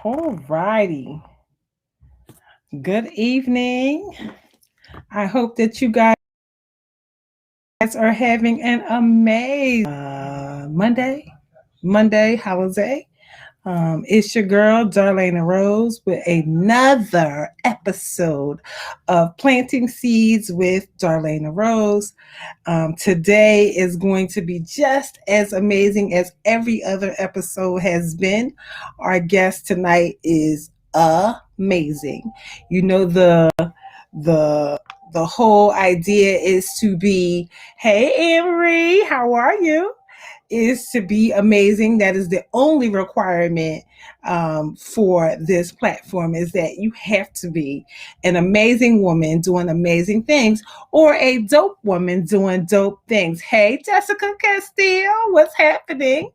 All righty. Good evening. I hope that you guys are having an amazing Monday holiday. It's your girl, Darlaina Rose, with another episode of Planting Seeds with Darlaina Rose. Today is going to be just as amazing as every other episode has been. Our guest tonight is amazing. You know the the whole idea is to be, hey Emery, how are you? Is to be amazing. That is the only requirement for this platform is that you have to be an amazing woman doing amazing things or a dope woman doing dope things. Hey, Jessica Castillo, what's happening?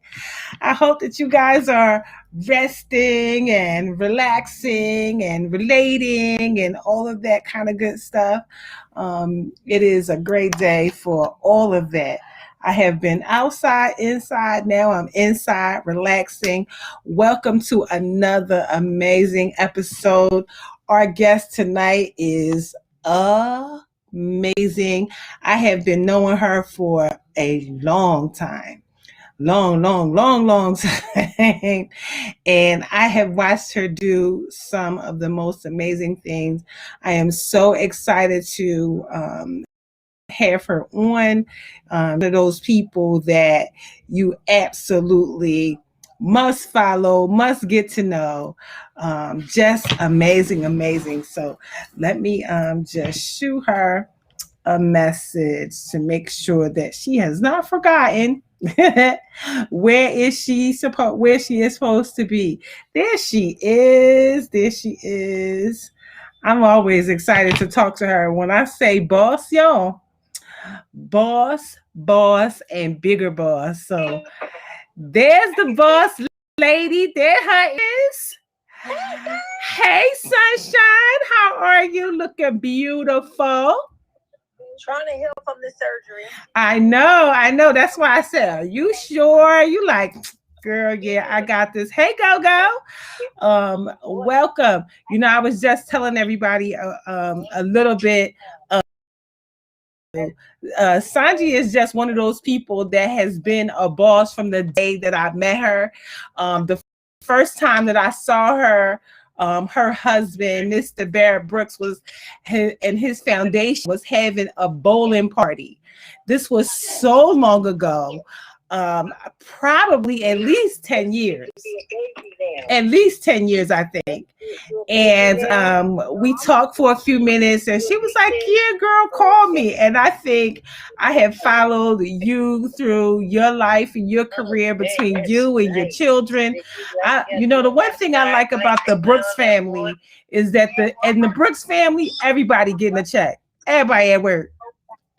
I hope that you guys are resting and relaxing and relating and all of that kind of good stuff. It is a great day for all of that. I have been outside, inside. Now I'm inside, relaxing. Welcome to another amazing episode. Our guest tonight is amazing. I have been knowing her for a long time. Long time. And I have watched her do some of the most amazing things. I am so excited to have her on. One of those people that you absolutely must follow, must get to know. Just amazing. So let me just shoot her a message to make sure that she has not forgotten where she is supposed to be. There she is. I'm always excited to talk to her. When I say boss, y'all, boss, and bigger boss. So there's the boss lady. There her is. Hey, sunshine. How are you? Looking beautiful. Trying to heal from the surgery. I know. That's why I said, are you sure? You like, girl, yeah, I got this. Hey, go. Welcome. You know, I was just telling everybody a little bit. Sanji is just one of those people that has been a boss from the day that I met her. The first time that I saw her, her husband, Mr. Barrett Brooks, and his foundation was having a bowling party. This was so long ago, probably at least 10 years. At least 10 years, I think. And we talked for a few minutes and she was like, yeah, girl, call me. And I think I have followed you through your life and your career between you and your children. The one thing I like about the Brooks family is that in the Brooks family, everybody getting a check. Everybody at work.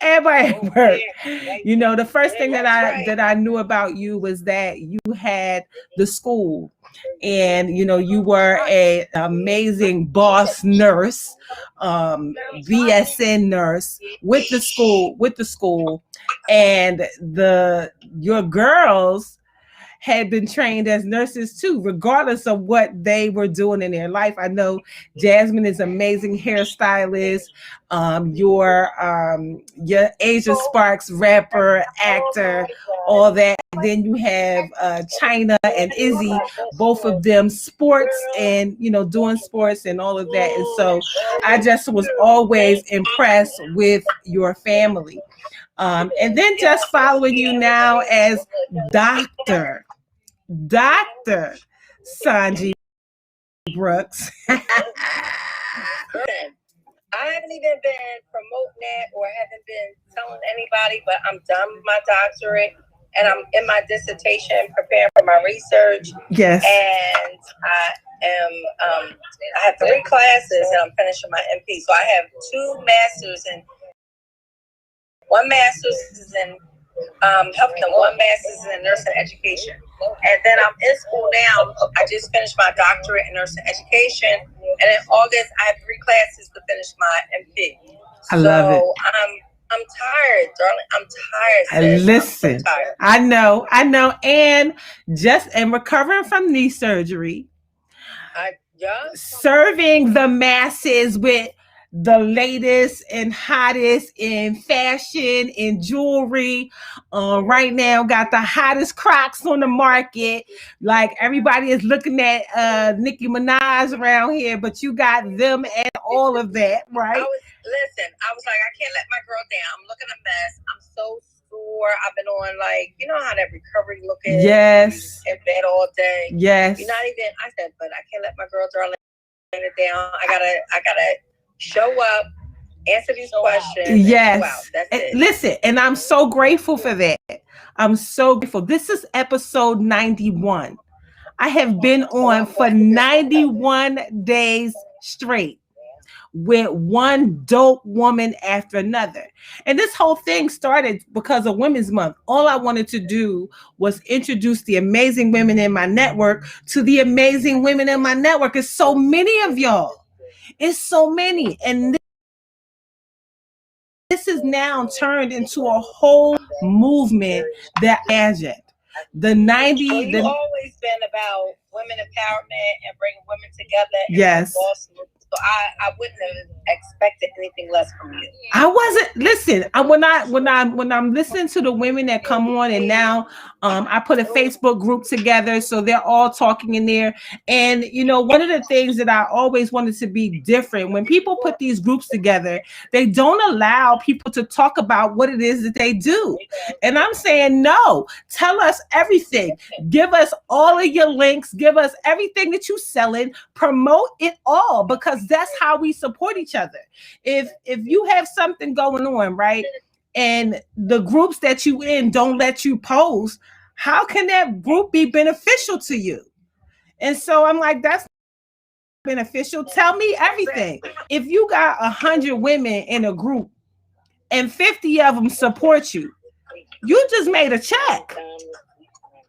The first thing that I knew about you was that you had the school, and you were an amazing boss nurse, BSN nurse with the school, and your girls had been trained as nurses too, regardless of what they were doing in their life. I know Jasmine is amazing hairstylist. Your Asia Sparks, rapper, actor, all that. Then you have China and Izzy, both of them sports and doing sports and all of that. And so I just was always impressed with your family. And then just following you now as Dr. Sanji Brooks. I haven't even been promoting that or haven't been telling anybody, but I'm done with my doctorate and I'm in my dissertation preparing for my research. Yes. And I have 3 classes and I'm finishing my MP. So I have 2 masters and 1 master's is in health and 1 master's in nursing education. And then I'm in school now. I just finished my doctorate in nursing education. And in August, I have 3 classes to finish my MP. I love it. I'm tired, darling. I'm tired. Listen, I'm tired. I know. And recovering from knee surgery. serving the masses with the latest and hottest in fashion and jewelry. Right now, got the hottest Crocs on the market. Like everybody is looking at Nicki Minaj around here, but you got them and all of that, right? I was like, I can't let my girl down. I'm looking a mess. I'm so sore. I've been on, like, you know how that recovery look is? Yes. In bed all day. Yes. You're not even, I said, but I can't let my girl Darlaina down. I gotta show up, answer these questions. Yes. Wow, that's it. Listen, and I'm so grateful for that. I'm so grateful. This is episode 91. I have been on for 91 days straight with one dope woman after another. And this whole thing started because of Women's Month. All I wanted to do was introduce the amazing women in my network to the amazing women in my network. It's so many of y'all. It's so many. And this is now turned into a whole movement that I imagined. The 90. Well, you've always been about women empowerment and bringing women together. Yes. So I wouldn't have expected anything less from you. I wasn't. Listen, when I'm listening to the women that come on, and now I put a Facebook group together, so they're all talking in there. And you know, one of the things that I always wanted to be different when people put these groups together, they don't allow people to talk about what it is that they do. And I'm saying, no, tell us everything. Give us all of your links. Give us everything that you're selling. Promote it all, because that's how we support each other. If you have something going on, right, and the groups that you in don't let you post, how can that group be beneficial to you? And so I'm like, that's beneficial. Tell me everything. If you got 100 women in a group and 50 of them support you, you just made a check.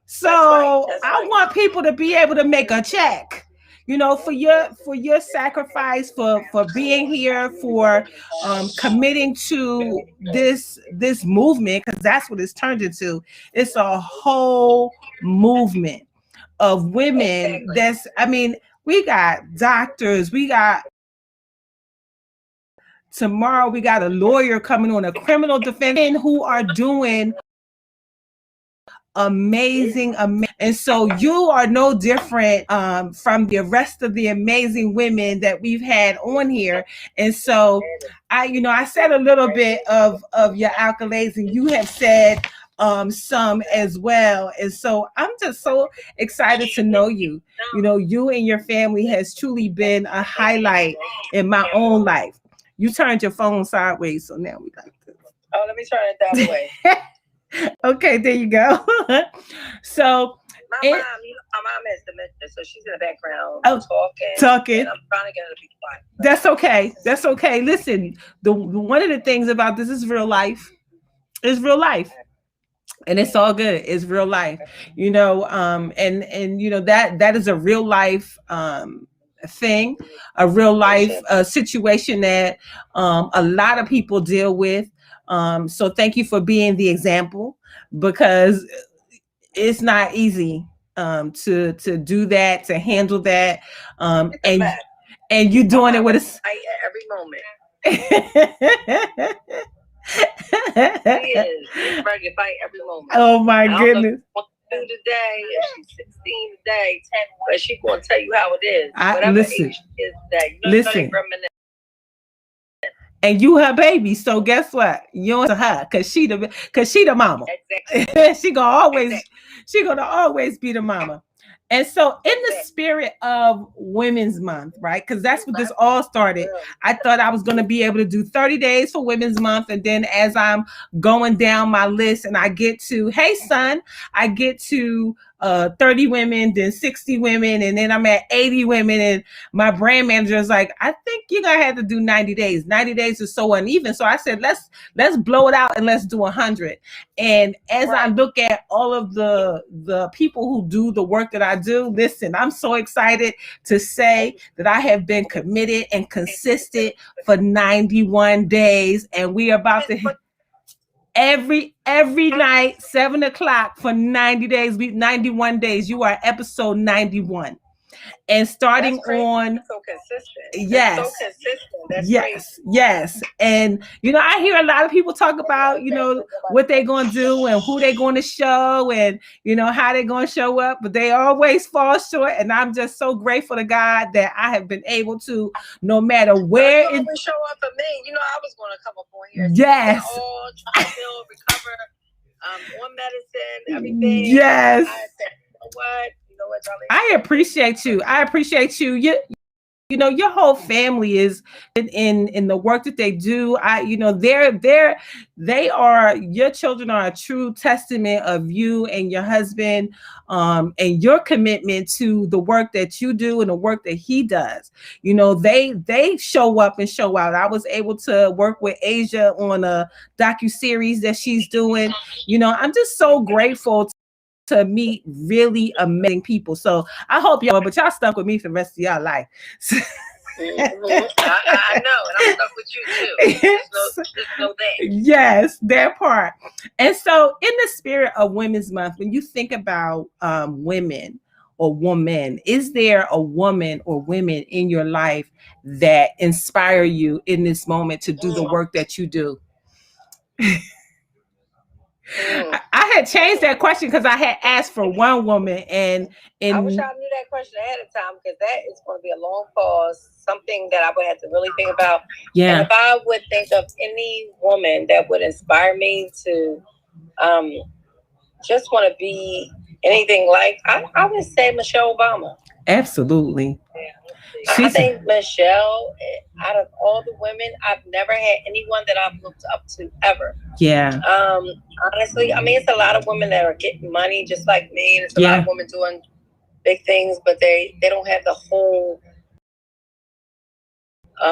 So I want people to be able to make a check, you know, for your sacrifice, for being here, for committing to this movement, because that's what it's turned into. It's a whole movement of women. We got doctors, we got tomorrow, we got a lawyer coming on, a criminal defense, who are doing amazing. And so you are no different from the rest of the amazing women that we've had on here. And so I said a little bit of your accolades, and you have said some as well. And so I'm just so excited to know you. You know, you and your family has truly been a highlight in my own life. You turned your phone sideways, so now we got this. Oh, let me turn it that way. Okay, there you go. So my mom is dementia, so she's in the background talking. And I'm trying to get her to be quiet. That's okay. That's okay. Listen, one of the things about this is real life. It's real life. And it's all good. It's real life. You know, and you know that is a real life thing, a real life situation that a lot of people deal with. So thank you for being the example, because it's not easy to do that, to handle that, and you doing it with us every moment. He is. He's ready to fight every moment. Oh my goodness. Today, she's 16 today, 10, but she's gonna tell you how it is. Listen, age she is today. Listen. And you her baby, so guess what? You're to her, cause she the mama. Exactly. she gonna always be the mama. And so, in the spirit of Women's Month, right? Because that's what this all started. I thought I was going to be able to do 30 days for Women's Month. And then as I'm going down my list and I get to, hey, son, I get to 30 women, then 60 women, and then I'm at 80 women. And my brand manager is like, I think you're going to have to do 90 days. 90 days is so uneven. So I said, let's blow it out and let's do 100. And as I look at all of the people who do the work that I do, listen, I'm so excited to say that I have been committed and consistent for 91 days. And we are about to hit every night, 7:00 for 90 days, 91 days. You are episode 91. and starting That's crazy. on So consistent. yes, It's so consistent. That's yes, crazy. yes. And I hear a lot of people talk about what they're going to do and who they're going to show and how they're going to show up, but they always fall short. And I'm just so grateful to God that I have been able to, no matter where. You always show up for me. I was going to come up on here. Yes. All try to heal, recover, on medicine, everything. Yes. I said, you know what, Darlene? I appreciate you. I appreciate you. Your whole family is in the work that they do. They are, your children are a true testament of you and your husband, and your commitment to the work that you do and the work that he does. They show up and show out. I was able to work with Asia on a docu-series that she's doing. I'm just so grateful to meet really amazing people. So I hope y'all stuck with me for the rest of y'all life. I know, and I'm stuck with you too. There's no thing. Yes, that part. And so, in the spirit of Women's Month, when you think about women or woman, is there a woman or women in your life that inspire you in this moment to do the work that you do? I had changed that question because I had asked for one woman, and I wish I knew that question ahead of time, because that is going to be a long pause, something that I would have to really think about. Yeah. And if I would think of any woman that would inspire me to just want to be anything like, I would say Michelle Obama. Absolutely. I think Michelle, out of all the women, I've never had anyone that I've looked up to ever. Yeah. Honestly, it's a lot of women that are getting money just like me. There's a lot of women doing big things, but they don't have the whole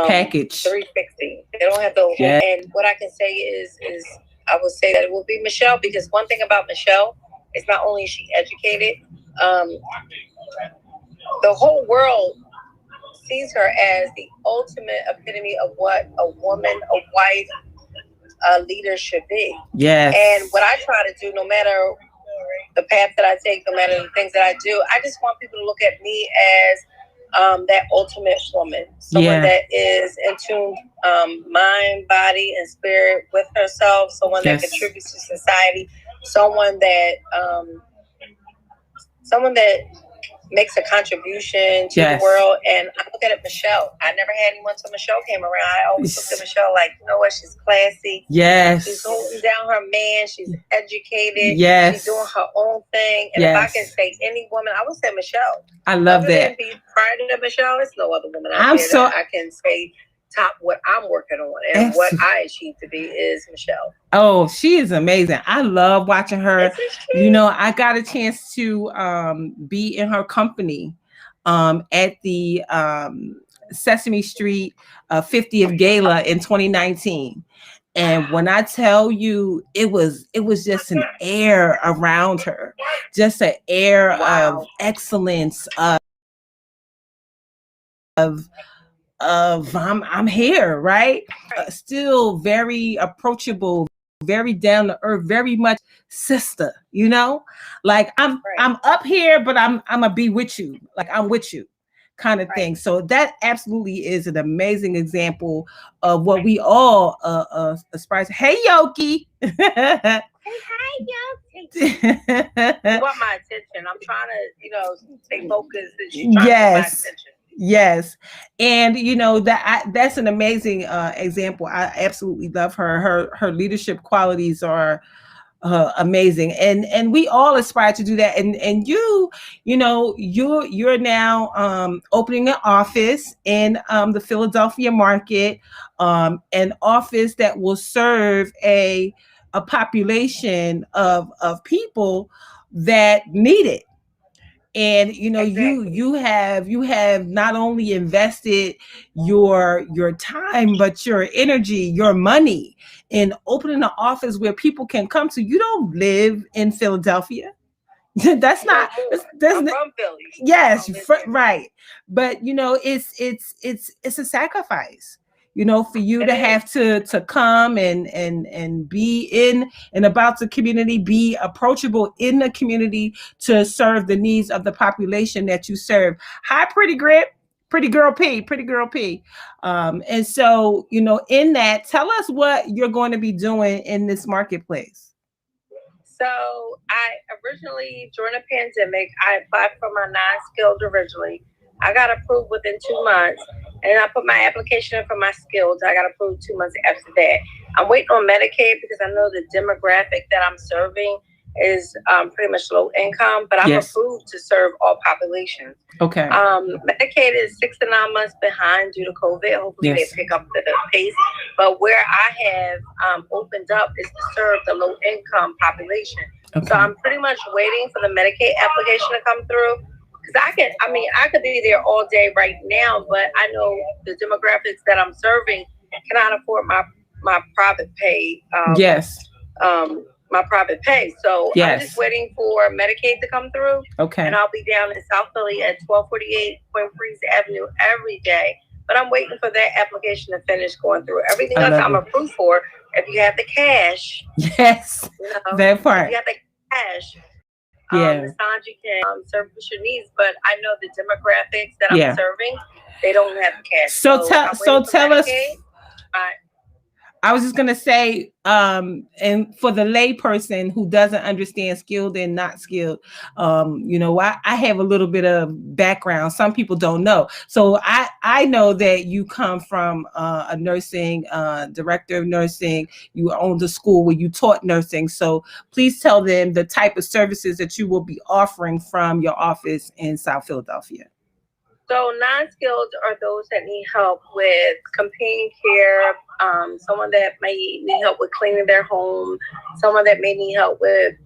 package 360. They don't have the whole, and what I can say is I would say that it will be Michelle, because one thing about Michelle is not only is she educated, the whole world sees her as the ultimate epitome of what a woman, a wife, a leader should be. Yes. And what I try to do, no matter the path that I take, no matter the things that I do, I just want people to look at me as that ultimate woman, someone that is in tune, mind, body, and spirit with herself, someone that contributes to society, someone that makes a contribution to the world. And I look at it, Michelle. I never had anyone till Michelle came around. I always looked at Michelle like, you know what, she's classy. Yes. She's holding down her man. She's educated. Yes. She's doing her own thing. And if I can say any woman, I would say Michelle. I love Other that. Than be prior to Michelle, there's no other woman out there that I can say top what I'm working on, and what I achieved to be is Michelle. Oh, she is amazing. I love watching her. I got a chance to be in her company at the Sesame Street 50th Gala in 2019. And when I tell you, it was just an air around her, just an air of excellence, of I'm here, right? Still very approachable, very down to earth, very much sister, like I'm up here, but I'm gonna be with you, like I'm with you, kind of thing. So that absolutely is an amazing example of what we all aspire to. Hey, Yoki. Hey, hi, Yoki. You want my attention? I'm trying to, stay focused. She's trying to get my attention. Yes. And that's an amazing example. I absolutely love her. Her leadership qualities are amazing, and we all aspire to do that. And you're now opening an office in the Philadelphia market, an office that will serve a population of people that need it. And you have not only invested your time, but your energy, your money in opening an office where people can come to. You don't live in Philadelphia. That's not. I'm from Philly. Yes, right. But it's a sacrifice. for you to have to come and be in and about the community, be approachable in the community to serve the needs of the population that you serve. Hi, Pretty Grip. Pretty girl P, pretty girl P. And so, in that, tell us what you're going to be doing in this marketplace. So I originally, during the pandemic, I applied for my non-skilled originally. I got approved within 2 months, and I put my application in for my skilled. I got approved 2 months after that. I'm waiting on Medicaid because I know the demographic that I'm serving is pretty much low income, but I'm approved to serve all populations. Okay. Medicaid is 6 to 9 months behind due to COVID. Hopefully they pick up the pace. But where I have opened up is to serve the low income population. Okay. So I'm pretty much waiting for the Medicaid application to come through. Because I could be there all day right now, but I know the demographics that I'm serving cannot afford my private pay. My private pay. So I'm just waiting for Medicaid to come through. Okay. And I'll be down in South Philly at 1248 Point Breeze Avenue every day. But I'm waiting for that application to finish going through. Everything else I'm approved for. If you have the cash. Yes. That part. If you have the cash. The Sanji can service your needs. But I know the demographics that I'm serving, they don't have the cash. So tell us. I was just gonna say, and for the lay person who doesn't understand skilled and not skilled, I have a little bit of background. Some people don't know. So I know that you come from a nursing director of nursing. You owned a school where you taught nursing. So please tell them the type of services that you will be offering from your office in South Philadelphia. So non-skilled are those that need help with companion care, someone that may need help with cleaning their home, someone that may need help with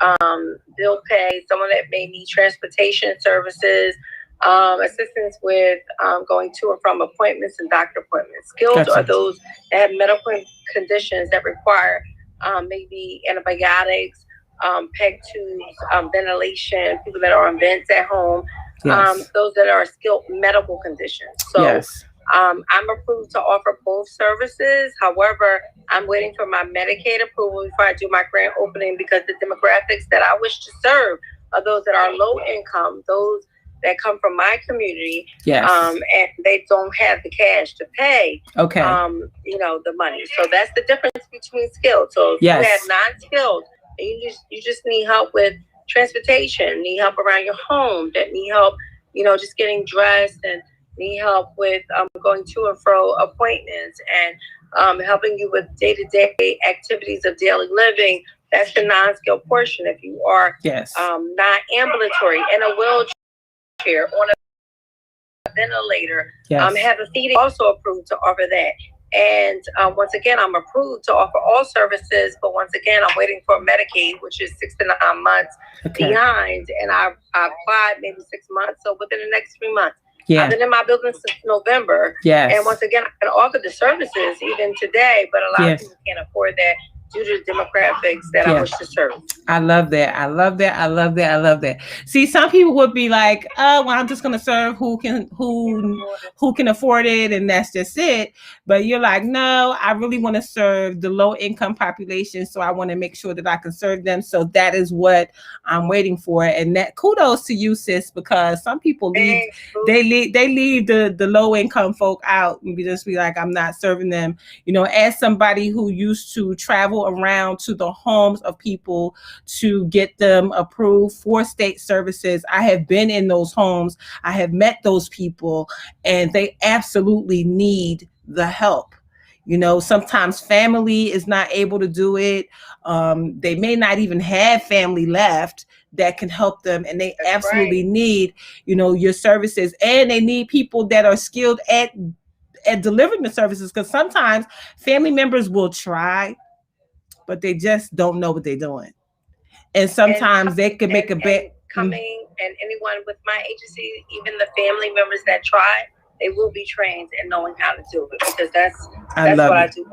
bill pay, someone that may need transportation services, assistance with going to and from appointments and doctor appointments. Skilled are those that have medical conditions that require maybe antibiotics, peg tubes, ventilation, people that are on vents at home. Those that are skilled medical conditions. So I'm approved to offer both services. However, I'm waiting for my Medicaid approval before I do my grand opening because the demographics that I wish to serve are those that are low income, those that come from my community, and they don't have the cash to pay, the money. So that's the difference between skilled. So if you have non-skilled, and you just need help with transportation, need help around your home, that need help, just getting dressed, and need help with going to and fro appointments, and helping you with day-to-day activities of daily living. That's the non-skilled portion. If you are non-ambulatory, in a wheelchair, on a ventilator, have a feeding, also approved to offer that. And once again, I'm approved to offer all services, but once again, I'm waiting for Medicaid, which is 6 to 9 months behind. And I applied maybe 6 months, so within the next 3 months. I've been in my building since November. And once again, I can offer the services even today, but a lot of people can't afford that due to the demographics that I wish to serve. I love that. I love that. I love that. I love that. See, some people would be like, "Oh, well, I'm just going to serve who can afford it, and that's just it." But you're like, "No, I really want to serve the low income population, so I want to make sure that I can serve them." So that is what I'm waiting for, and that kudos to you, sis, because some people leave the low income folk out and just be like, "I'm not serving them." As somebody who used to travel around to the homes of people to get them approved for state services, I have been in those homes. I have met those people, and they absolutely need the help. Sometimes family is not able to do it. They may not even have family left that can help them, and they absolutely need, your services, and they need people that are skilled at delivering the services, because sometimes family members will try, but they just don't know what they're doing. And sometimes they could make a bet. Coming and anyone with my agency, even the family members that try, they will be trained in knowing how to do it, because that's what I do.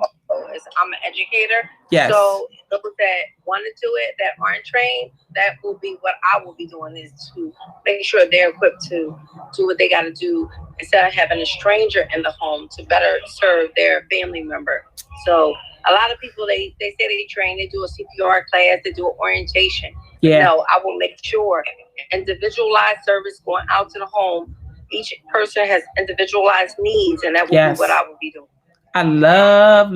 is I'm an educator. Yes. So those that want to do it, that aren't trained, that will be what I will be doing, is to make sure they're equipped to do what they got to do instead of having a stranger in the home to better serve their family member. So a lot of people, they say they train, they do a CPR class, they do an orientation. Yeah. No, I will make sure individualized service going out to the home. Each person has individualized needs, and that will be what I will be doing. I love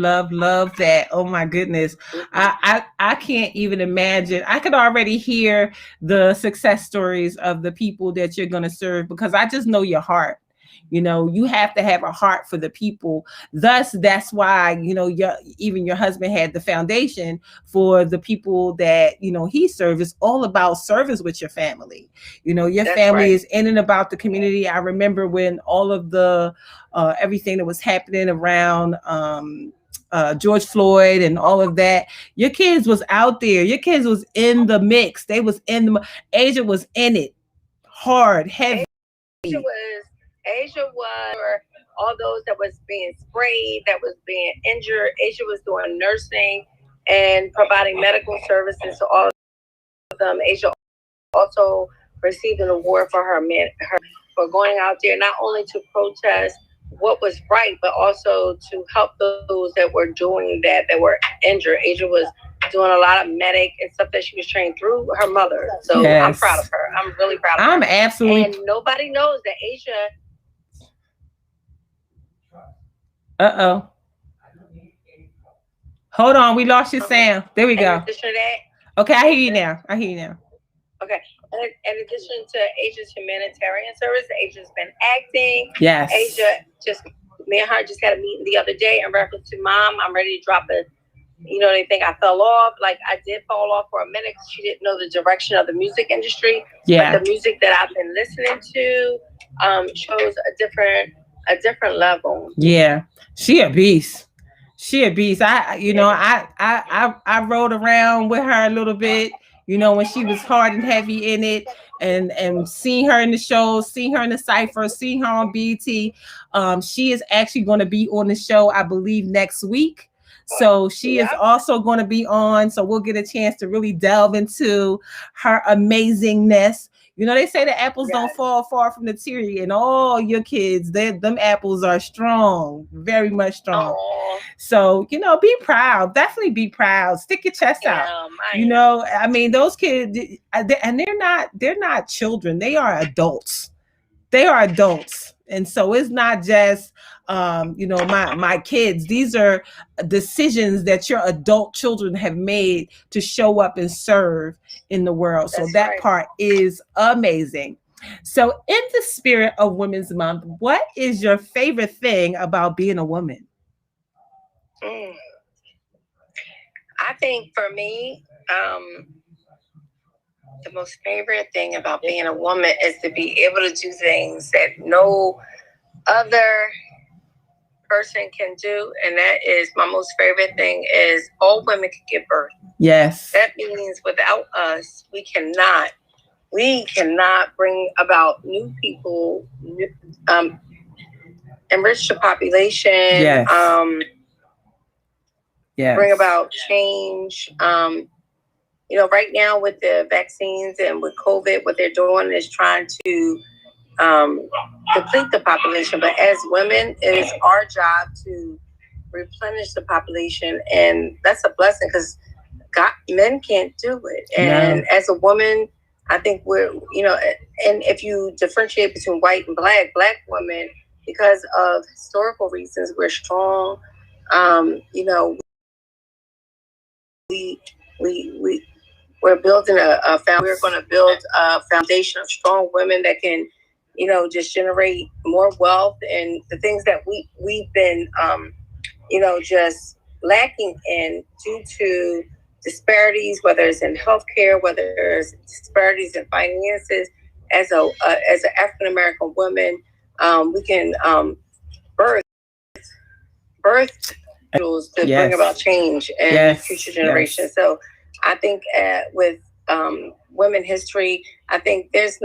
that. Oh my goodness. I can't even imagine. I could already hear the success stories of the people that you're going to serve, because I just know your heart. You know, you have to have a heart for the people. Thus, that's why, you know, even your husband had the foundation for the people that, you know, he serves. It's all about service with your family. You know, your family is in and about the community. I remember when all of the everything that was happening around George Floyd and all of that. Your kids was out there. Your kids was in the mix. They was in the. Asia was in it, hard, heavy. Asia was for all those that was being sprayed, that was being injured. Asia was doing nursing and providing medical services to all of them. Asia also received an award for her for going out there not only to protest what was right, but also to help those that were doing that were injured. Asia was doing a lot of medic and stuff that she was trained through her mother. So I'm proud of her. I'm really proud of her. I'm absolutely. And nobody knows that Asia. Uh-oh. Hold on, we lost your sound. There we go. In addition to that, okay, I hear you now. Okay. In addition to Asia's humanitarian service, Asia's been acting. Yes. Asia just, me and her just had a meeting the other day in reference to Mom. I'm ready to drop it. You know, they think I fell off. Like, I did fall off for a minute because she didn't know the direction of the music industry. Yeah. But the music that I've been listening to shows a different level. Yeah. She a beast. I rode around with her a little bit, you know, when she was hard and heavy in it, and seeing her in the shows, seeing her in the cypher, seeing her on BT. She is actually going to be on the show, I believe, next week. So she is also going to be on. So we'll get a chance to really delve into her amazingness. You know, they say the apples don't fall far from the tree, and all your kids, them apples are strong, very much strong. So, you know, be proud. Definitely be proud. Stick your chest out. You know, I mean, those kids, and they're not children. They are adults. And so it's not just you know, my kids. These are decisions that your adult children have made to show up and serve in the world. So that part is amazing. So in the spirit of Women's Month, what is your favorite thing about being a woman? I think for me, the most favorite thing about being a woman is to be able to do things that no other person can do, and that is my most favorite thing is all women can give birth. Yes. That means without us, we cannot bring about new people, enrich the population, yes. Bring about change. You know, right now with the vaccines and with COVID, what they're doing is trying to deplete the population. But as women, it is our job to replenish the population, and that's a blessing because men can't do it. And as a woman, I think we're, you know, and if you differentiate between white and black women, because of historical reasons, we're strong. You know, we're building we're going to build a foundation of strong women that can, you know, just generate more wealth, and the things that we've been, you know, just lacking in due to disparities, whether it's in healthcare, whether it's disparities in finances. As an African American woman, we can birth to bring about change and future generations. So I think with women history, I think there's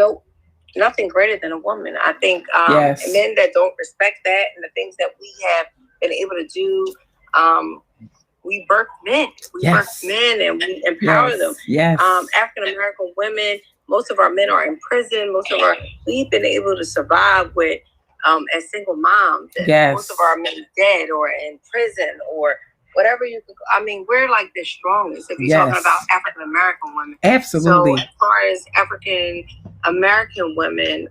nothing greater than a woman. I think men that don't respect that and the things that we have been able to do we birth men. We birth men and we empower them. Yes. African American women, most of our men are in prison. We've been able to survive with as single moms. And most of our men dead or in prison or whatever you could. I mean, we're like the strongest if you're talking about African American women. Absolutely. So as far as African American women,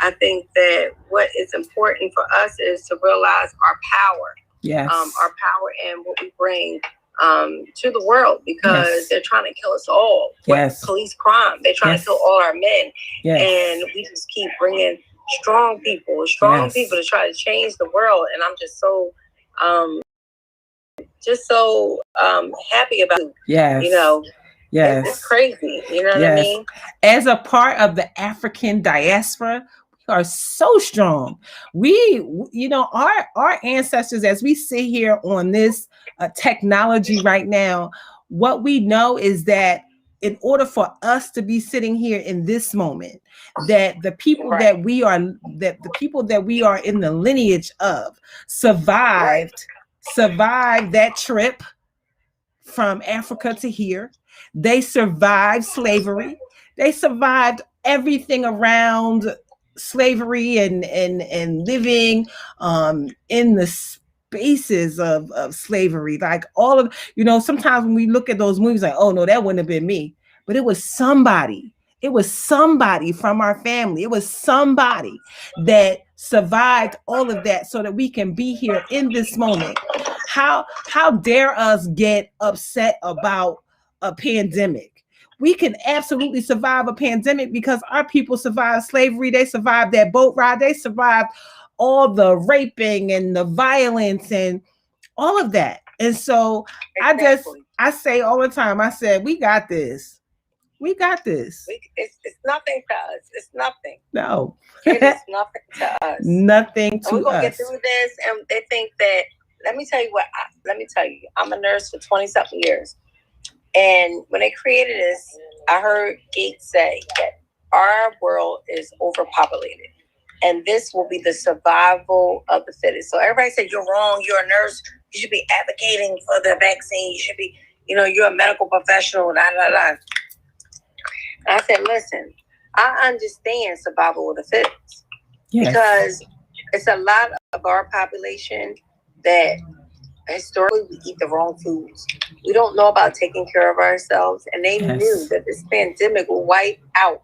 I think that what is important for us is to realize our power. Yes. Our power and what we bring to the world, because they're trying to kill us all. Yes. Police crime. They're trying to kill all our men. Yes. And we just keep bringing strong people to try to change the world. And I'm just so happy about it. Yes. You know, yes. It's crazy. You know what I mean? As a part of the African diaspora, we are so strong. Our ancestors, as we sit here on this technology right now, what we know is that in order for us to be sitting here in this moment, that the people that we are in the lineage of survived that trip from Africa to here. They survived slavery. They survived everything around slavery and living in the spaces of slavery. Like all of, sometimes when we look at those movies, like, oh no, that wouldn't have been me. But it was somebody. It was somebody from our family. It was somebody that survived all of that so that we can be here in this moment. How dare us get upset about a pandemic? We can absolutely survive a pandemic because our people survived slavery. They survived that boat ride. They survived all the raping and the violence and all of that. And so I say all the time, I said, we got this. We got this. It's nothing to us. It's nothing. No. It is nothing to us. Nothing to us. We're going to get through this. And they think that, let me tell you, I'm a nurse for 20-something years. And when they created this, I heard Gates say that our world is overpopulated. And this will be the survival of the fittest. So everybody said, you're wrong. You're a nurse. You should be advocating for the vaccine. You should be, you're a medical professional. Blah, blah, blah. I said, listen, I understand survival of the fittest because it's a lot of our population that historically we eat the wrong foods. We don't know about taking care of ourselves. And they knew that this pandemic will wipe out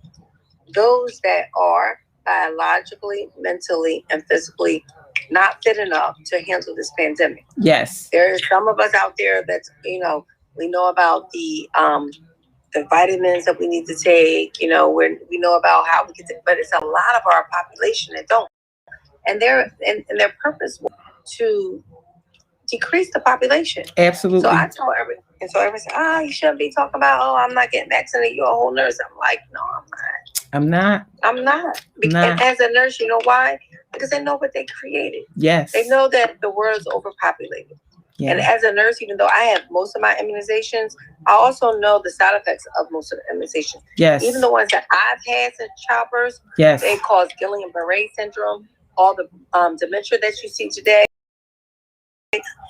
those that are biologically, mentally, and physically not fit enough to handle this pandemic. Yes. There's some of us out there that's, we know about the vitamins that we need to take, we know about how we get to, but it's a lot of our population that don't. And their purpose was to decrease the population. Absolutely. So I told everyone, and so everyone said, you shouldn't be talking about, I'm not getting vaccinated, you're a whole nurse. I'm like, no, I'm not. And as a nurse, you know why? Because they know what they created. Yes. They know that the world's overpopulated. Yeah. And as a nurse, even though I have most of my immunizations, I also know the side effects of most of the immunizations. Yes. Even the ones that I've had since childbirth, they cause Guillain-Barré syndrome, all the dementia that you see today,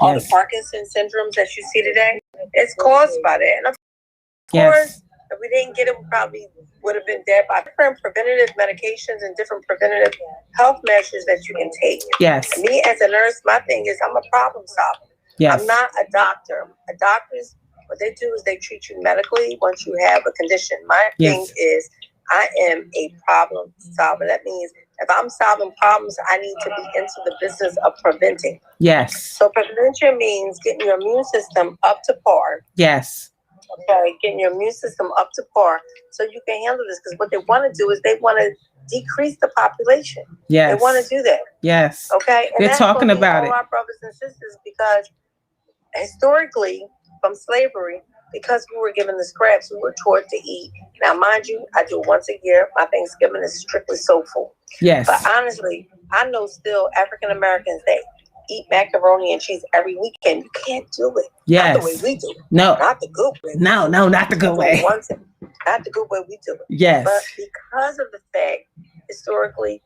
all the Parkinson's syndromes that you see today. It's caused by that. And of course, if we didn't get it, we probably would have been dead by different preventative medications and different preventative health measures that you can take. Yes. Me as a nurse, my thing is I'm a problem solver. Yes. I'm not a doctor. A doctor's, what they do is they treat you medically once you have a condition. My thing is I am a problem solver. That means if I'm solving problems, I need to be into the business of preventing. Yes. So prevention means getting your immune system up to par. Yes. Okay, getting your immune system up to par so you can handle this. Because what they want to do is they want to decrease the population. Yes. They want to do that. Yes. Okay. And they're talking about all our brothers and sisters, because historically, from slavery, because we were given the scraps, we were taught to eat. Now, mind you, I do it once a year. My Thanksgiving is strictly soulful. Yes. But honestly, I know still African Americans that eat macaroni and cheese every weekend. You can't do it. Yes. Not the way we do it. No. Not the good way. No, not the good way. Not the good way we do it. Yes. But because of the fact, historically,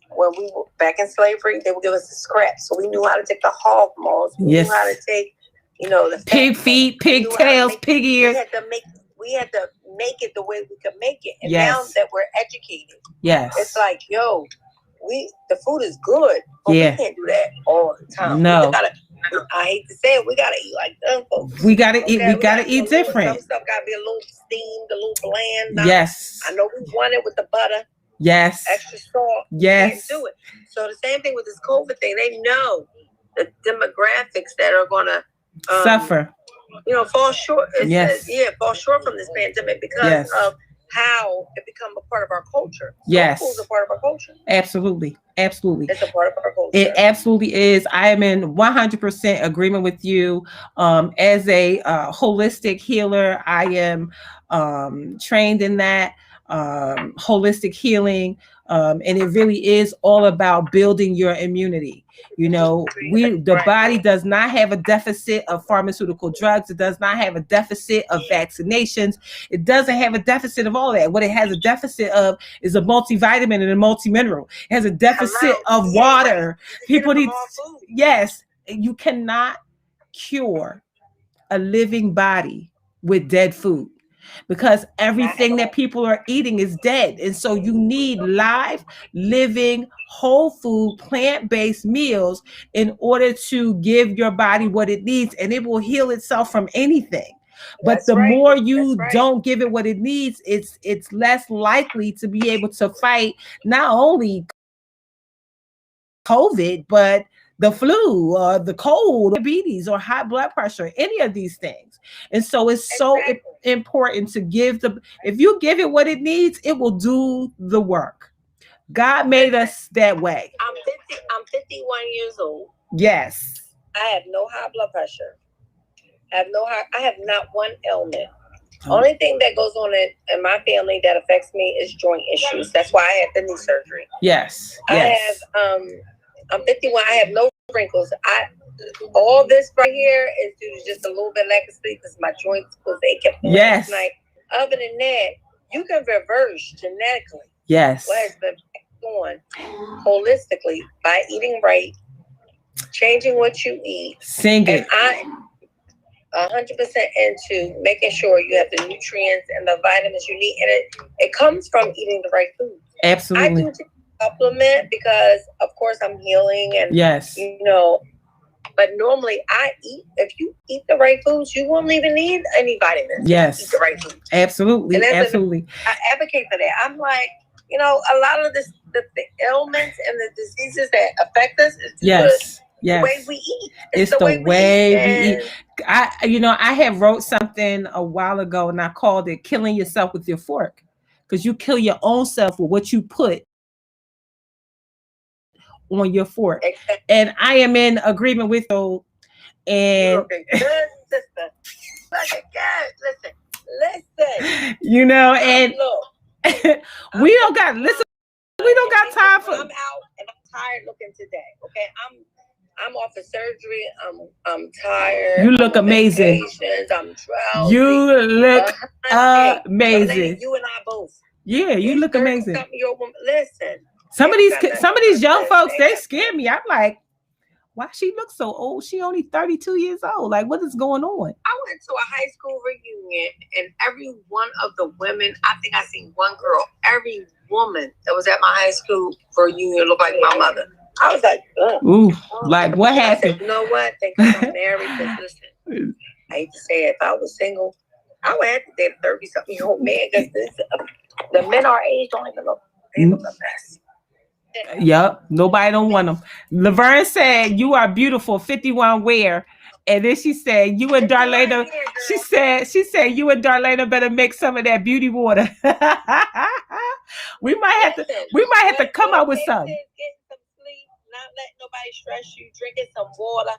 when we were back in slavery, they would give us the scraps. So we knew how to take the hog maws. We knew how to take The pig feet, pig tails, pig ears. We had to make it the way we could make it. And yes. Now that we're educated, yes, it's like, the food is good, but we can't do that all the time. No. I hate to say it, we gotta eat like them folks. We gotta eat. We gotta eat different. Some stuff gotta be a little steamed, a little bland. Yes. I know we want it with the butter. Yes. Extra salt. Yes. Can't do it. So the same thing with this COVID thing. They know the demographics that are gonna suffer. Fall short. Yes. Fall short from this pandemic because of how it become a part of our culture. Yes. Food's a part of our culture. Absolutely. Absolutely. It's a part of our culture. It absolutely is. I am in 100% agreement with you. As a holistic healer, I am trained in that holistic healing. And it really is all about building your immunity. The body does not have a deficit of pharmaceutical drugs. It does not have a deficit of vaccinations. It doesn't have a deficit of all that. What it has a deficit of is a multivitamin and a multimineral. It has a deficit of water. People need, yes, you cannot cure a living body with dead food, because everything that people are eating is dead. And so you need live, living, whole food, plant-based meals in order to give your body what it needs, and it will heal itself from anything. But the more you don't give it what it needs, it's less likely to be able to fight not only COVID, but the flu or the cold, or diabetes or high blood pressure, any of these things. And so it's so important to if you give it what it needs, it will do the work. God made us that way. I'm 51 years old. Yes. I have no high blood pressure. I have not one ailment. Only thing that goes on in my family that affects me is joint issues. That's why I had the knee surgery. Yes. I'm 51. I have no wrinkles. All this right here is due to just a little bit lack of sleep because my joints was aching last night. Other than that, you can reverse genetically. Yes. What has been on holistically by eating right, changing what you eat. Singing. And I'm 100% into making sure you have the nutrients and the vitamins you need, and it comes from eating the right food. Absolutely. I do supplement because, of course, I'm healing and yes, but normally I eat. If you eat the right foods, you won't even need any vitamins. Yes, eat the right foods. Absolutely, absolutely. I advocate for that. I'm like, a lot of the ailments and the diseases that affect us is the way we eat. It's the way we eat. I have wrote something a while ago and I called it "Killing Yourself with Your Fork," because you kill your own self with what you put on your fork. Exactly. And I am in agreement with you. And good, sister. Listen. And we don't got time for. I'm out and I'm tired looking today. Okay, I'm off of surgery. I'm tired. You look amazing. I'm drowsy. You look amazing. You and I both. Yeah, you look amazing. Listen. Some of these young folks, they scare me. I'm like, why she look so old? She only 32 years old. Like, what is going on? I went to a high school reunion, and every one of the women, I think I seen one girl. Every woman that was at my high school reunion looked like my mother. I was like, ugh. Ooh, like what happened? I said, you know what? Thank you for married. Listen, I hate to say it, if I was single, I would have to date a 30-something-year-old man because the men our age don't even look. They look a mess. Yep, nobody don't want them. Laverne said, "You are beautiful, 51 where?" And then she said, "You and Darlaina." She said, "You and Darlaina better make some of that beauty water." we might have to come up with something. Getting some sleep, not letting nobody stress you, drinking some water.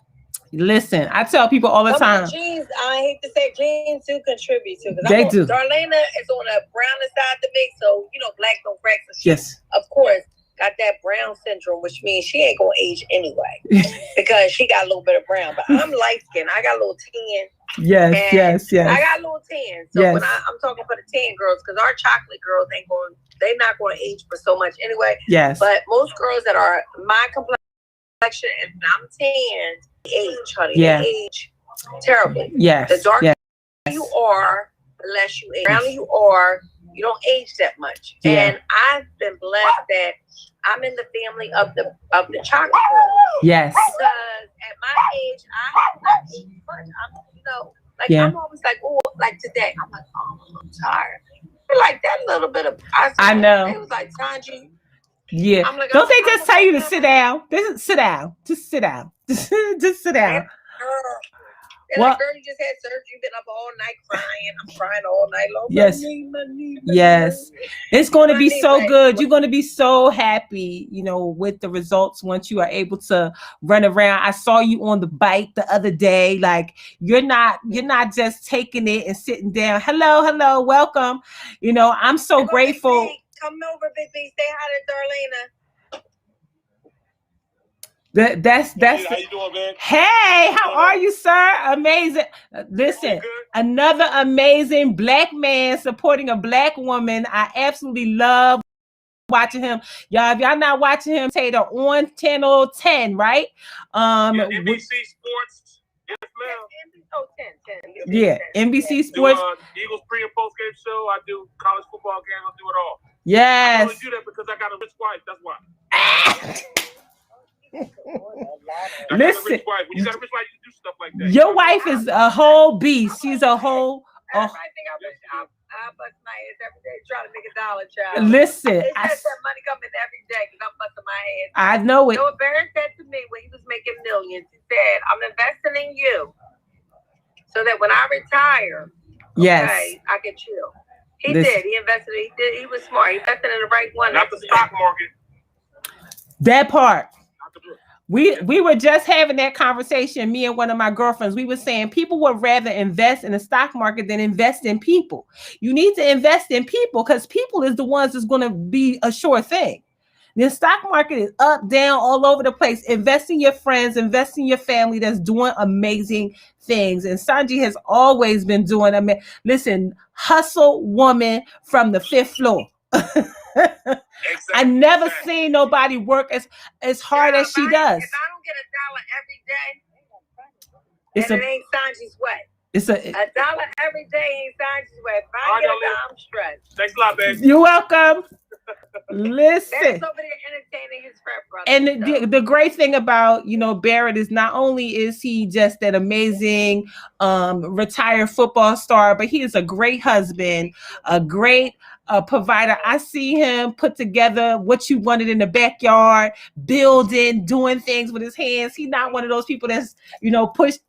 Listen, I tell people all the time. Genes, I hate to say, genes do contribute to. They do. Darlaina is on the browner side to me, so black don't crack. So yes, of course. Got that brown syndrome, which means she ain't gonna age anyway because she got a little bit of brown. But I'm light skinned. I got a little tan. Yes. I got a little tan. So when I'm talking for the tan girls, because our chocolate girls they're not going to age for so much anyway. Yes. But most girls that are my complexion and I'm tan, age, honey. Yeah. They age terribly. Yes. The darker yes. you are, the less you age. The browner you are, you don't age that much. Yeah. And I've been blessed that I'm in the family of the chocolate girl. Yes. Because at my age, I have not eaten much. I'm always like, oh, like today, I'm like, oh, I'm tired. But like that little bit of, I know. It was like, Sanji. Yeah. I'm like, don't they just tell you to sit down? Sit down. Just sit down. Just sit down. They're like, girl, you just had surgery. You've been up all night crying. I'm crying all night long. Yes. Yes. It's going to be so good. You're going to be so happy, with the results once you are able to run around. I saw you on the bike the other day. Like you're not just taking it and sitting down. Hello, welcome. I'm so grateful. Come over, Big B. Say hi to Darlaina. That's how you doing, man? Hey, how are you, sir? Amazing. Listen, another amazing black man supporting a black woman. I absolutely love watching him. Y'all, if y'all not watching him, say they're on channel 10, right? NBC Sports. Yes, ma'am. 10. Yeah, NBC Sports. Eagles pre and post game show. I do college football games. I do it all. Yes. I only do that because I got a rich wife. That's why. Listen, when you got a rich wife, you do stuff like that. Your wife is a whole beast. She's a whole. Everybody think I bust my ass every day trying to make $1, child. Listen, it's just that money coming every day because I'm busting my ass. I know it. You know what Barrett said to me when he was making millions? He said, "I'm investing in you, so that when I retire, I can chill." He did. He invested. He was smart. He invested in the right one. Not the stock market. That part. We were just having that conversation, me and one of my girlfriends. We were saying people would rather invest in the stock market than invest in people. You need to invest in people because people is the ones that's going to be a sure thing. The stock market is up, down, all over the place. Invest in your friends, invest in your family that's doing amazing things. And Sanji has always been doing listen, hustle woman from the 5th floor. Exactly. I never seen nobody work as hard as she does. If I don't get $1 every day, it ain't Sanji's way. It's $1 every day ain't Sanji's way. If I get $1, I'm stressed. Thanks a lot, baby. You're welcome. Listen. Barrett's over there entertaining his friend, brother. And the great thing about, Barrett is not only is he just that amazing retired football star, but he is a great husband, a great provider. I see him put together what you wanted in the backyard, building, doing things with his hands. He's not one of those people that's,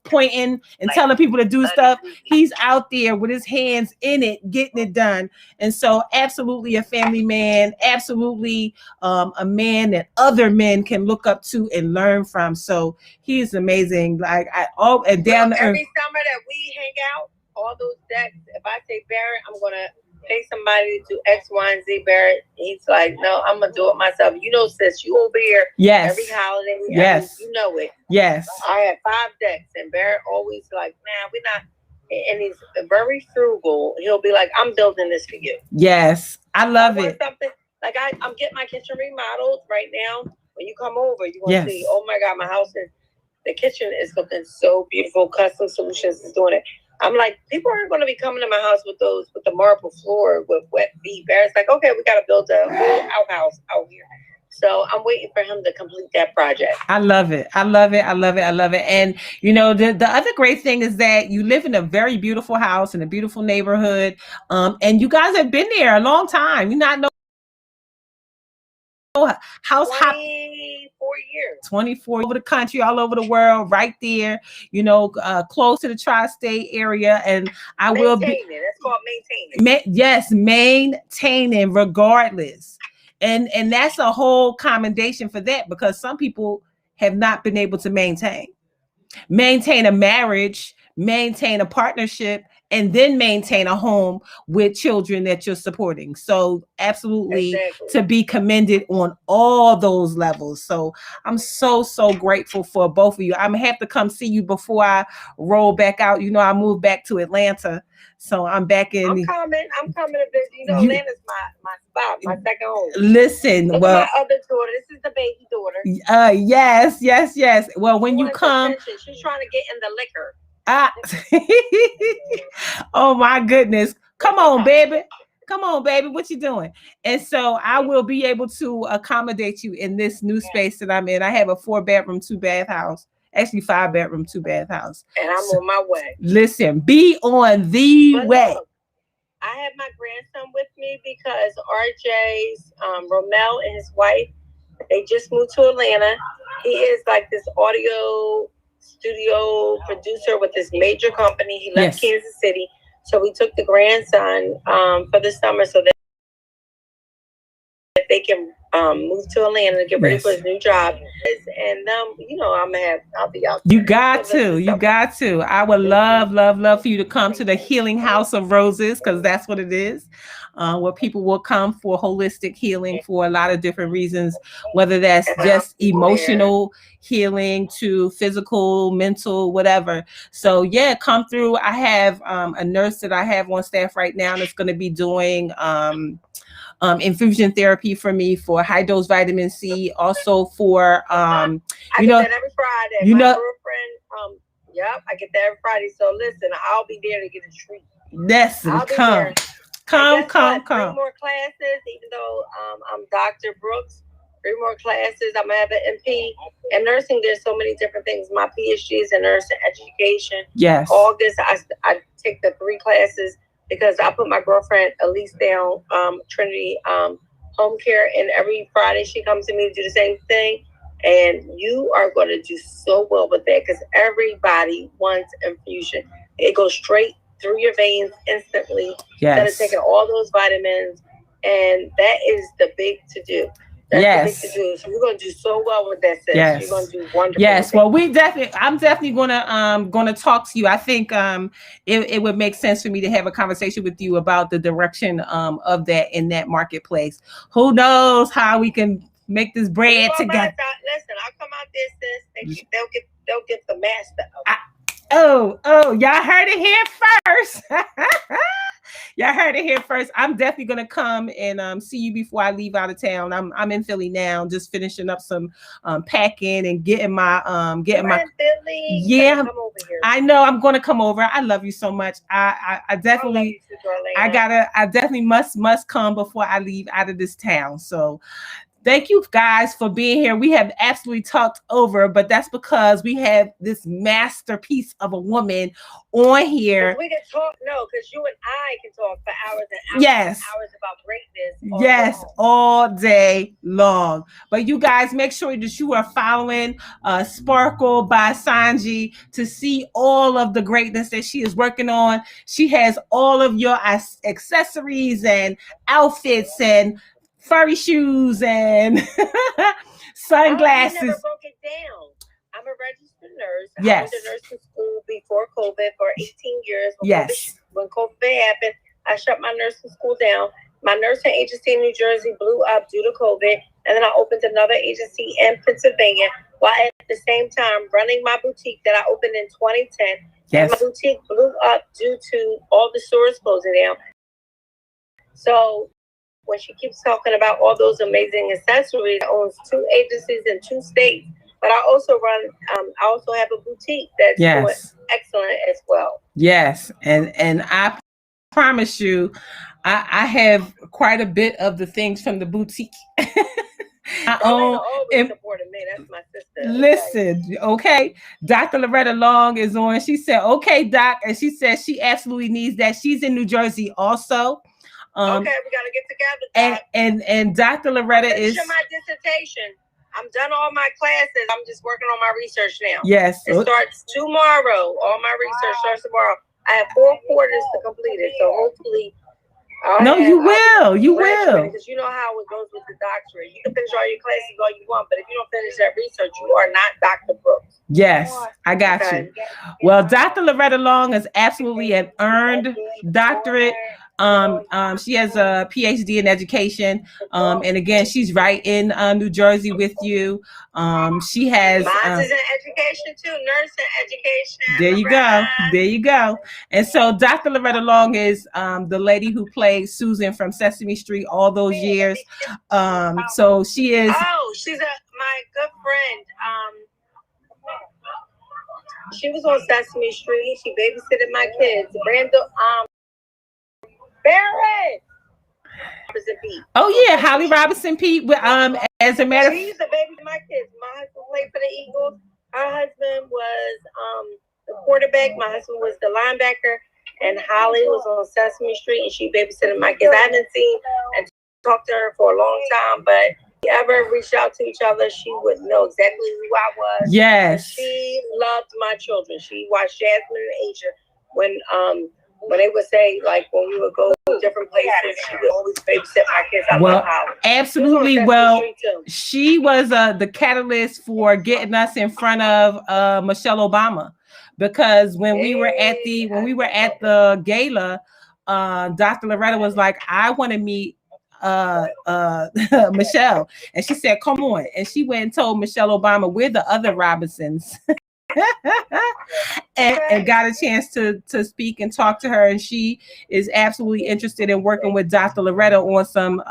pointing and telling people to do stuff. He's out there with his hands in it, getting it done. And so absolutely a family man, absolutely a man that other men can look up to and learn from. So he's amazing. Like and down to earth. Every summer that we hang out, all those decks, if I say Barrett, I'm going to pay somebody to do X, Y, and Z, Barrett. He's like, no, I'm going to do it myself. Sis, you over here every holiday. Yes. You know it. Yes. I had 5 decks, and Barrett always like, man, we're not. And he's very frugal. He'll be like, I'm building this for you. Yes. I love it. Something like I'm getting my kitchen remodeled right now. When you come over, you're going to see, oh my God, my house the kitchen is looking so beautiful. Custom Solutions is doing it. I'm like, people aren't going to be coming to my house with the marble floor with wet feet. Barrett's like, okay, we got to build a whole outhouse out here. So I'm waiting for him to complete that project. I love it. And, the other great thing is that you live in a very beautiful house in a beautiful neighborhood. And you guys have been there a long time. You're not house 24 years. 24 over the country, all over the world, right there, close to the tri-state area. And I will be. That's called maintaining. Yes, maintaining regardless. And that's a whole commendation for that, because some people have not been able to maintain a marriage, maintain a partnership, and then maintain a home with children that you're supporting. So absolutely to be commended on all those levels. So I'm so grateful for both of you. I'm gonna have to come see you before I roll back out. I moved back to Atlanta. So I'm back in. I'm coming to visit. Atlanta's my spot, my second home. Listen, my other daughter. This is the baby daughter. Yes. Well, when you come, she's trying to get in the liquor. Ah. Oh my goodness. Come on, baby. Come on, baby. What you doing? And so I will be able to accommodate you in this new space that I'm in. I have a 4-bedroom, 2-bath house. Actually, 5-bedroom, 2-bath house. And I'm on my way. Listen, be on the way. Look, I have my grandson with me because RJ's Romel and his wife, they just moved to Atlanta. He is like this audio studio producer with this major company. He left Kansas City. So we took the grandson for the summer so that they can move to Atlanta to get ready for his new job. And I'll be out there. You got to. I would love for you to come to the Healing House of Roses, because that's what it is. Where people will come for holistic healing for a lot of different reasons, whether that's just emotional healing to physical, mental, whatever. So yeah, come through. I have a nurse that I have on staff right now that's going to be doing infusion therapy for me for high dose vitamin C, also for I get that every Friday. My girlfriend, I get that every Friday. So listen, I'll be there to get a treat. Listen, come. 3 more classes, even though I'm Dr. Brooks. 3 more classes. I'm gonna have an MP. In nursing, there's so many different things. My PhD is in nursing education. Yes. August, I take the 3 classes because I put my girlfriend Elise down, Trinity Home Care, and every Friday she comes to me to do the same thing. And you are going to do so well with that because everybody wants infusion. It goes straight through your veins instantly. Instead of taking all those vitamins, and that is the big to do. That's the big to do. So you're going to do so well with that, sis. Yes. You're going to do wonderful. Yes. Well, I'm definitely gonna talk to you. I think it would make sense for me to have a conversation with you about the direction of that in that marketplace. Who knows how we can make this bread together. Listen, I'll come out there, sis. They'll get the master. Y'all heard it here first. Y'all heard it here first. I'm definitely gonna come and see you before I leave out of town. I'm in Philly now, just finishing up some packing and getting my Philly. Yeah, come over here. I know I'm gonna come over. I love you so much. I definitely I definitely must come before I leave out of this town. So thank you guys for being here. We have absolutely talked over, but that's because we have this masterpiece of a woman on here. We can talk, because you and I can talk for hours and hours and hours about greatness. All day long. But you guys, make sure that you are following Sparkle by Sanji to see all of the greatness that she is working on. She has all of your accessories and outfits and furry shoes and sunglasses. I never broke it down. I'm a registered nurse. I went to nursing school before COVID for 18 years. When COVID happened, I shut my nursing school down. My nursing agency in New Jersey blew up due to COVID, and then I opened another agency in Pennsylvania while at the same time running my boutique that I opened in 2010. And my boutique blew up due to all the stores closing down. So when she keeps talking about all those amazing accessories, owns 2 agencies in 2 states. But I also have a boutique that's doing excellent as well. Yes, and I promise you, I have quite a bit of the things from the boutique. Always supported me. That's my sister. Listen, okay. Dr. Loretta Long is on. She said, "Okay, Doc," and she said she absolutely needs that. She's in New Jersey also. Okay, we gotta get together. And Dr. Loretta is my dissertation. I'm done all my classes. I'm just working on my research now. Yes. It starts tomorrow. All my research starts tomorrow. I have 4 quarters to complete it. So hopefully you will. Because you know how it goes with the doctorate. You can finish all your classes all you want, but if you don't finish that research, you are not Dr. Brooks. Yes, I got you. Well, Dr. Loretta Long is absolutely an earned doctorate. She has a PhD in education. And again, she's right in New Jersey with you. She has mine is in education too, nursing education. There you go. And so Dr. Loretta Long is the lady who played Susan from Sesame Street all those years. So she is she's my good friend. She was on Sesame Street. She babysitted my kids. Barrett. Oh yeah, Holly Robinson Pete. As a matter of she used to babysit my kids. My husband played for the Eagles. Her husband was the quarterback. My husband was the linebacker. And Holly was on Sesame Street, and she babysitted my kids. I haven't seen and talked to her for a long time, but if we ever reached out to each other, she would know exactly who I was. Yes. She loved my children. She watched Jasmine and Asia when they would say, like, when we would go to different places, she would always babysit my kids. I love Holly. Absolutely. Well, she was the catalyst for getting us in front of Michelle Obama, because when we were at the gala, Dr. Loretta was like, I want to meet Michelle, and she said, come on, and she went and told Michelle Obama we're the other Robinsons. and got a chance to speak and talk to her, and she is absolutely interested in working with Dr. Loretta on some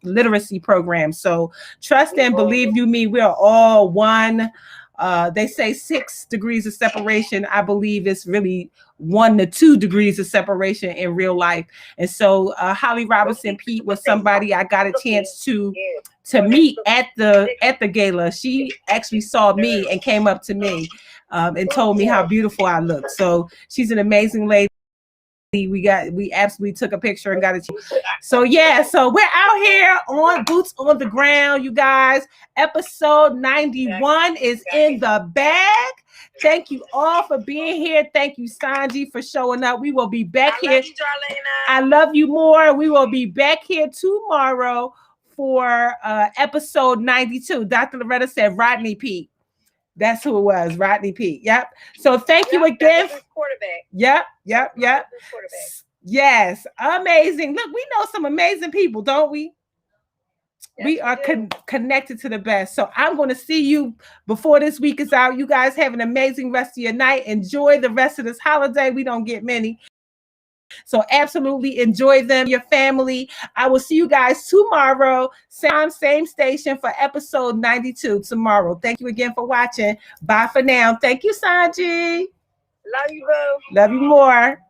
literacy programs. So trust and believe you me, we are all one. They say 6 degrees of separation. I believe it's really 1 to 2 degrees of separation in real life. And so Holly Robinson Pete was somebody I got a chance to meet at the gala. She actually saw me and came up to me and told me how beautiful I look. So she's an amazing lady. We absolutely took a picture and got it. So yeah, so we're out here on boots on the ground, you guys. Episode 91 is in the bag. Thank you all for being here. Thank you, Sanji, for showing up. We will be back here. Love you, Darlaina. I love you more. We will be back here tomorrow for episode 92. Dr. Loretta said Rodney Pete. That's who it was, Rodney Pete. Yep. So thank you again. Quarterback. Yep. Yes. Amazing. Look, we know some amazing people, don't we? Yes, we are connected to the best. So I'm going to see you before this week is out. You guys have an amazing rest of your night. Enjoy the rest of this holiday. We don't get many. So absolutely enjoy them, your family. I will see you guys tomorrow, same station for episode 92 tomorrow. Thank you again for watching. Bye for now. Thank you, Sanji. Love you, boo. Love you more.